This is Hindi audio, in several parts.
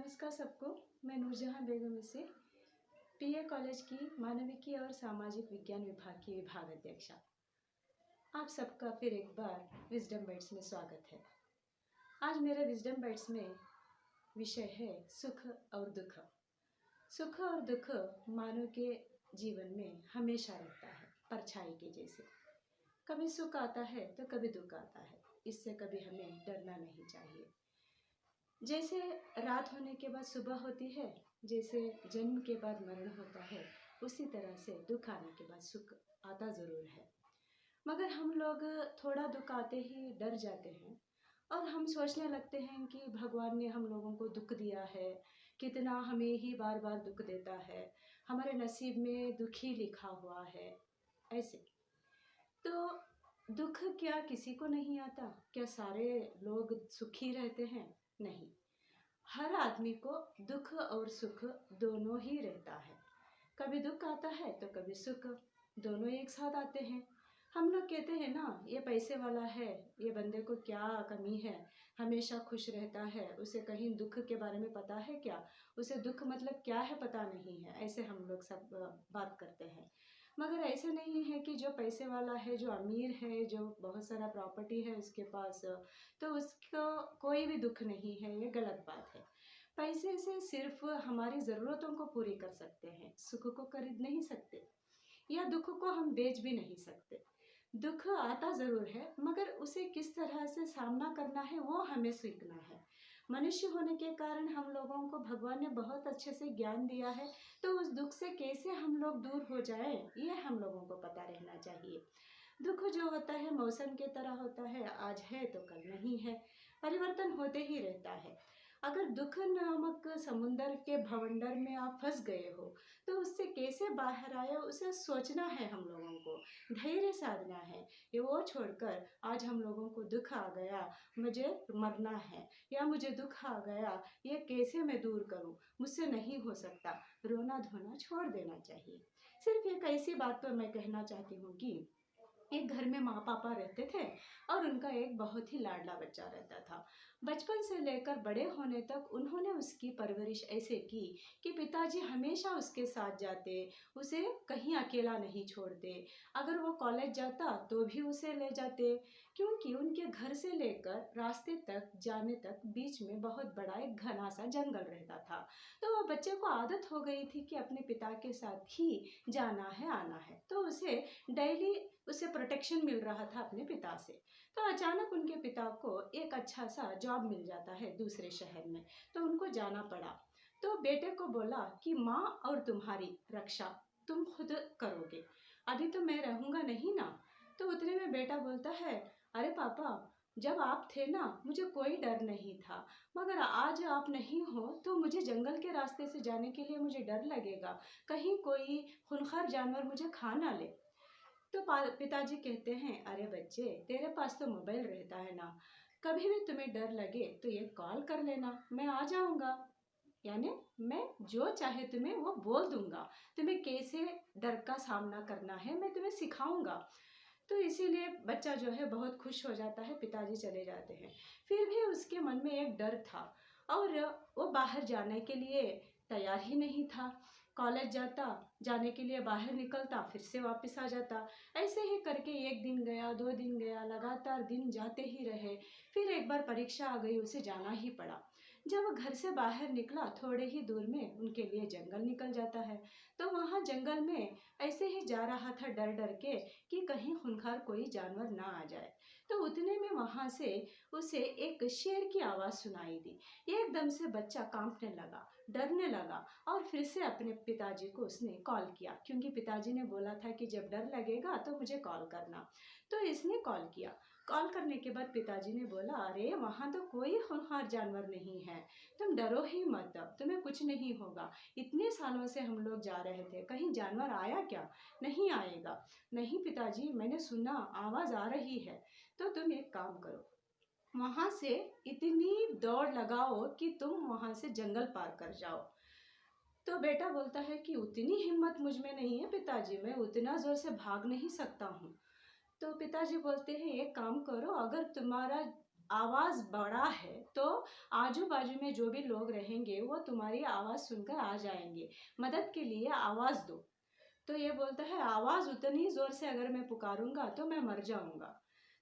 नमस्कार सबको। मैं नूरजहां बेगम से पीए कॉलेज की मानविकी और सामाजिक विज्ञान विभाग की विभाग अध्यक्षा। आप सबका फिर एक बार विजडम बाइट्स में स्वागत है। आज मेरे विजडम बाइट्स में विषय है सुख और दुख। सुख और दुख मानव के जीवन में हमेशा रहता है, परछाई के जैसे। कभी सुख आता है तो कभी दुख आता है। इससे कभी हमें डरना नहीं चाहिए। जैसे रात होने के बाद सुबह होती है, जैसे जन्म के बाद मरण होता है, उसी तरह से दुख आने के बाद सुख आता ज़रूर है। मगर हम लोग थोड़ा दुख आते ही डर जाते हैं और हम सोचने लगते हैं कि भगवान ने हम लोगों को दुख दिया है, कितना हमें ही बार बार दुख देता है, हमारे नसीब में दुख ही लिखा हुआ है। ऐसे तो दुख क्या किसी को नहीं आता? क्या सारे लोग सुखी रहते हैं? नहीं, हर आदमी को दुख और सुख दोनों ही रहता है। कभी दुख आता है तो कभी सुख, दोनों एक साथ आते हैं। हम लोग कहते हैं ना, ये पैसे वाला है, ये बंदे को क्या कमी है, हमेशा खुश रहता है, उसे कहीं दुख के बारे में पता है क्या, उसे दुख मतलब क्या है पता नहीं है। ऐसे हम लोग सब बात करते हैं। मगर ऐसे नहीं है कि जो पैसे वाला है, जो अमीर है, जो बहुत सारा प्रॉपर्टी है उसके पास, तो उसको कोई भी दुख नहीं है। ये गलत बात है। पैसे से सिर्फ हमारी ज़रूरतों को पूरी कर सकते हैं, सुख को खरीद नहीं सकते, या दुख को हम बेच भी नहीं सकते। दुख आता ज़रूर है, मगर उसे किस तरह से सामना करना है वो हमें सीखना है। मनुष्य होने के कारण हम लोगों को भगवान ने बहुत अच्छे से ज्ञान दिया है, तो उस दुख से कैसे हम लोग दूर हो जाए, ये हम लोगों को पता रहना चाहिए। दुख जो होता है मौसम के तरह होता है, आज है तो कल नहीं है, परिवर्तन होते ही रहता है। अगर दुख नामक समुंदर के भवंडर में आप फंस गए हो, तो उससे कैसे बाहर आए उसे सोचना है हम लोगों को, धैर्य साधना है। ये वो छोड़कर आज हम लोगों को दुख आ गया, मुझे मरना है, या मुझे दुख आ गया, ये कैसे मैं दूर करूं, मुझसे नहीं हो सकता, रोना धोना छोड़ देना चाहिए। सिर्फ एक ऐसी बात पर मैं कहना चाहती हूँ कि एक घर में माँ पापा रहते थे और उनका एक बहुत ही लाडला बच्चा रहता था। बचपन से लेकर बड़े होने तक उन्होंने उसकी परवरिश ऐसे की कि पिताजी हमेशा उसके साथ जाते, उसे कहीं अकेला नहीं छोड़ते। अगर वो कॉलेज जाता तो भी उसे ले जाते, क्योंकि उनके घर से लेकर रास्ते तक जाने तक बीच में बहुत बड़ा एक घना सा जंगल रहता था। तो वो बच्चे को आदत हो गई थी कि अपने पिता के साथ ही जाना है आना है, तो उसे डेली उसे प्रोटेक्शन मिल रहा था अपने पिता से। तो अचानक उनके पिता को एक अच्छा सा जॉब मिल जाता है दूसरे शहर में, तो उनको जाना पड़ा। तो बेटे को बोला कि माँ और तुम्हारी रक्षा तुम खुद करोगे, अभी तो मैं रहूँगा नहीं ना। तो उतने में बेटा बोलता है, अरे पापा, जब आप थे ना मुझे कोई डर नहीं था, मगर आज आप नहीं हो तो मुझे जंगल के रास्ते से जाने के लिए मुझे डर लगेगा, कहीं कोई खूंखार जानवर मुझे खा ना ले। तो पिताजी कहते हैं, अरे बच्चे, तेरे पास तो मोबाइल रहता है ना, कभी भी तुम्हें डर लगे तो ये कॉल कर लेना, मैं आ जाऊंगा, यानी मैं जो चाहे तुम्हें वो बोल दूंगा, तुम्हें कैसे डर का सामना करना है मैं तुम्हें सिखाऊंगा। तो इसीलिए बच्चा जो है बहुत खुश हो जाता है, पिताजी चले जाते हैं। फिर भी उसके मन में एक डर था और वो बाहर जाने के लिए तैयार ही नहीं था। कॉलेज जाता, जाने के लिए बाहर निकलता, फिर से वापस आ जाता। ऐसे ही करके एक दिन गया, 2 दिन गया, लगातार दिन जाते ही रहे। फिर एक बार परीक्षा आ गई, उसे जाना ही पड़ा। जब वो घर से बाहर निकला, थोड़े ही दूर में उनके लिए जंगल निकल जाता है। तो वहाँ जंगल में ऐसे ही जा रहा था डर डर के कि कहीं खूंखार कोई जानवर ना आ जाए। तो उतने में वहाँ से उसे एक शेर की आवाज़ सुनाई दी। एकदम से बच्चा कांपने लगा, डरने लगा और फिर से अपने पिताजी को उसने कॉल किया, क्योंकि पिताजी ने बोला था कि जब डर लगेगा तो मुझे कॉल करना। तो इसने कॉल किया। कॉल करने के बाद पिताजी ने बोला, अरे वहाँ तो कोई खूंखार जानवर नहीं है, तुम डरो ही मत, तुम्हें कुछ नहीं होगा, इतने सालों से हम लोग जा रहे थे, कहीं जानवर आया क्या? नहीं आएगा। नहीं पिताजी, मैंने सुना आवाज़ आ रही है। तो तुम एक काम करो, वहाँ से इतनी दौड़ लगाओ कि तुम वहाँ से जंगल पार कर जाओ। तो बेटा बोलता है कि उतनी हिम्मत मुझ में नहीं है पिताजी, मैं उतना ज़ोर से भाग नहीं सकता हूँ। तो पिताजी बोलते हैं, एक काम करो, अगर तुम्हारा आवाज़ बड़ा है तो आजू बाजू में जो भी लोग रहेंगे वो तुम्हारी आवाज़ सुनकर आ जाएंगे, मदद के लिए आवाज़ दो। तो ये बोलता है आवाज़ उतनी ज़ोर से अगर मैं पुकारूंगा तो मैं मर जाऊंगा।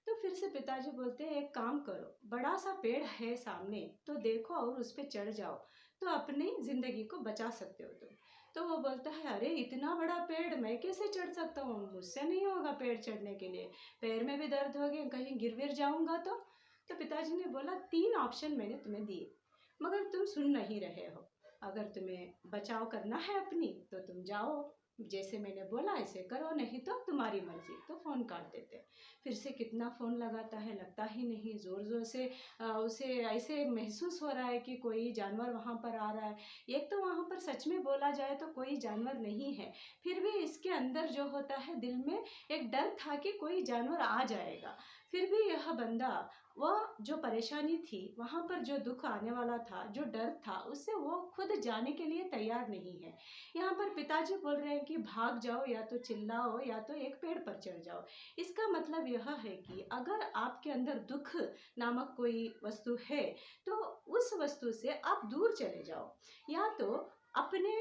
तो फिर से पिताजी बोलते हैं एक काम करो, बड़ा सा पेड़ है सामने तो देखो और उस पर चढ़ जाओ, तो अपनी ज़िंदगी को बचा सकते हो तुम। तो वो बोलता है अरे इतना बड़ा पेड़ मैं कैसे चढ़ सकता हूँ, मुझसे नहीं होगा पेड़ चढ़ने के लिए, पैर में भी दर्द हो गए, कहीं गिर विर जाऊंगा तो पिताजी ने बोला 3 ऑप्शन मैंने तुम्हें दिए मगर तुम सुन नहीं रहे हो। अगर तुम्हें बचाव करना है अपनी तो तुम जाओ, जैसे मैंने बोला ऐसे करो, नहीं तो तुम्हारी मर्जी। तो फ़ोन काट देते। फिर से कितना फ़ोन लगाता है, लगता ही नहीं, ज़ोर ज़ोर से उसे ऐसे महसूस हो रहा है कि कोई जानवर वहाँ पर आ रहा है। एक तो वहाँ पर सच में बोला जाए तो कोई जानवर नहीं है, फिर भी इसके अंदर जो होता है दिल में एक डर था कि कोई जानवर आ जाएगा। फिर भी यह बंदा, वह जो परेशानी थी, वहाँ पर जो दुख आने वाला था, जो डर था, उससे वो खुद जाने के लिए तैयार नहीं है। यहाँ पर पिताजी बोल रहे हैं कि भाग जाओ या तो चिल्लाओ या तो एक पेड़ पर चढ़ जाओ। इसका मतलब यह है कि अगर आपके अंदर दुख नामक कोई वस्तु है तो उस वस्तु से आप दूर चले जाओ, या तो अपने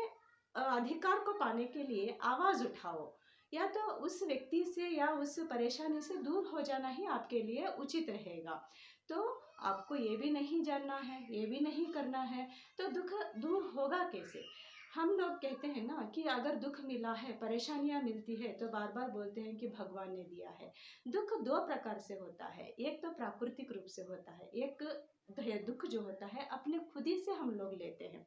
अधिकार को पाने के लिए आवाज़ उठाओ, या तो उस व्यक्ति से या उस परेशानी से दूर हो जाना ही आपके लिए उचित रहेगा। तो आपको ये भी नहीं जानना है, ये भी नहीं करना है, तो दुख दूर होगा कैसे? हम लोग कहते हैं ना कि अगर दुख मिला है, परेशानियां मिलती है तो बार बार बोलते हैं कि भगवान ने दिया है। दुख 2 प्रकार से होता है, एक तो प्राकृतिक रूप से होता है, एक दुख जो होता है अपने खुद ही से हम लोग लेते हैं।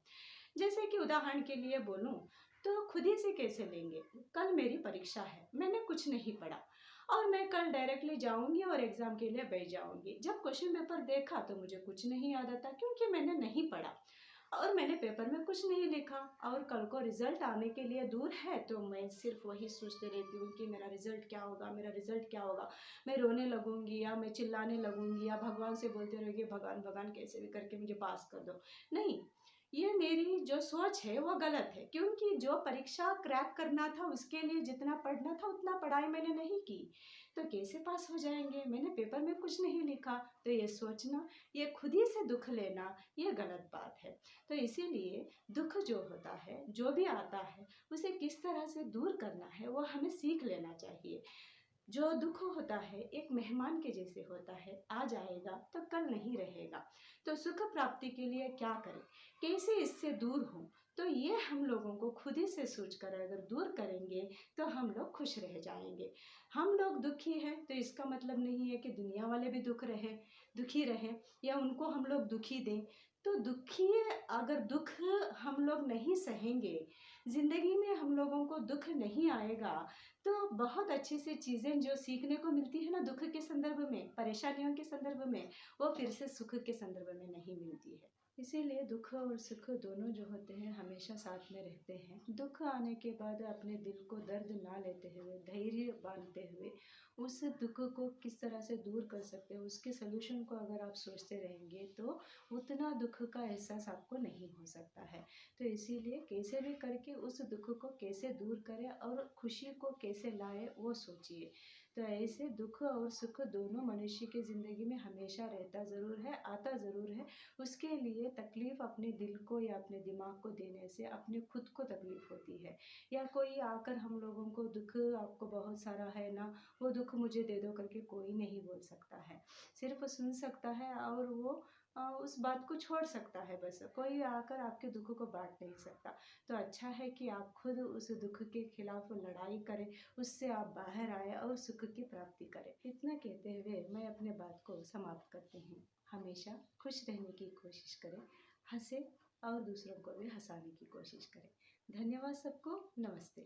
जैसे कि उदाहरण के लिए बोलूं तो खुद ही से कैसे लेंगे? कल मेरी परीक्षा है, मैंने कुछ नहीं पढ़ा और मैं कल डायरेक्टली जाऊंगी और एग्जाम के लिए बैठ जाऊंगी। जब क्वेश्चन पेपर देखा तो मुझे कुछ नहीं याद आता क्योंकि मैंने नहीं पढ़ा और मैंने पेपर में कुछ नहीं लिखा, और कल को रिजल्ट आने के लिए दूर है तो मैं सिर्फ वही सोचते रहती हूँ कि मेरा रिजल्ट क्या होगा, मेरा रिजल्ट क्या होगा। मैं रोने लगूंगी या मैं चिल्लाने लगूंगी या भगवान से बोलते रहेंगे भगवान भगवान कैसे भी करके मुझे पास कर दो। नहीं, ये मेरी जो सोच है वो गलत है, क्योंकि जो परीक्षा क्रैक करना था उसके लिए जितना पढ़ना था उतना पढ़ाई मैंने नहीं की, तो कैसे पास हो जाएंगे? मैंने पेपर में कुछ नहीं लिखा। तो ये सोचना, ये खुद ही से दुख लेना, ये गलत बात है। तो इसीलिए दुख जो होता है, जो भी आता है, उसे किस तरह से दूर करना है वो हमें सीख लेना चाहिए। जो दुख होता है एक मेहमान के जैसे होता है, आ जाएगा तो कल नहीं रहेगा। तो सुख प्राप्ति के लिए क्या करें, कैसे इससे दूर हो, तो ये हम लोगों को खुद ही से सोच कर अगर दूर करेंगे तो हम लोग खुश रह जाएंगे। हम लोग दुखी हैं तो इसका मतलब नहीं है कि दुनिया वाले भी दुखी रहे या उनको हम लोग दुखी दें। तो दुखी, अगर दुख हम लोग नहीं सहेंगे, जिंदगी में हम लोगों को दुख नहीं आएगा, तो बहुत अच्छी सी चीज़ें जो सीखने को मिलती है ना दुख के संदर्भ में, परेशानियों के संदर्भ में, वो फिर से सुख के संदर्भ में नहीं मिलती है। इसीलिए दुख और सुख दोनों जो होते हैं हमेशा साथ में रहते हैं। दुख आने के बाद अपने दिल को दर्द ना लेते हुए, धैर्य बांधते हुए उस दुख को किस तरह से दूर कर सकते हैं, उसके सलूशन को अगर आप सोचते रहेंगे तो उतना दुख का एहसास आपको नहीं हो सकता है। तो इसीलिए कैसे भी करके उस दुख को कैसे दूर करें और खुशी को कैसे लाए वो सोचिए। तो ऐसे दुख और सुख दोनों मनुष्य की ज़िंदगी में हमेशा रहता ज़रूर है, आता ज़रूर है। उसके लिए तकलीफ़ अपने दिल को या अपने दिमाग को देने से अपने खुद को तकलीफ़ होती है। या कोई आकर हम लोगों को दुख आपको बहुत सारा है ना, वो दुख मुझे दे दो करके कोई नहीं बोल सकता है। सिर्फ सुन सकता है और वो उस बात को छोड़ सकता है, बस कोई आकर आपके दुख को बांट नहीं सकता। तो अच्छा है कि आप खुद उस दुख के खिलाफ लड़ाई करें, उससे आप बाहर आए और सुख की प्राप्ति करें। इतना कहते हुए मैं अपने बात को समाप्त करती हूँ। हमेशा खुश रहने की कोशिश करें, हंसे और दूसरों को भी हंसाने की कोशिश करें। धन्यवाद सबको, नमस्ते।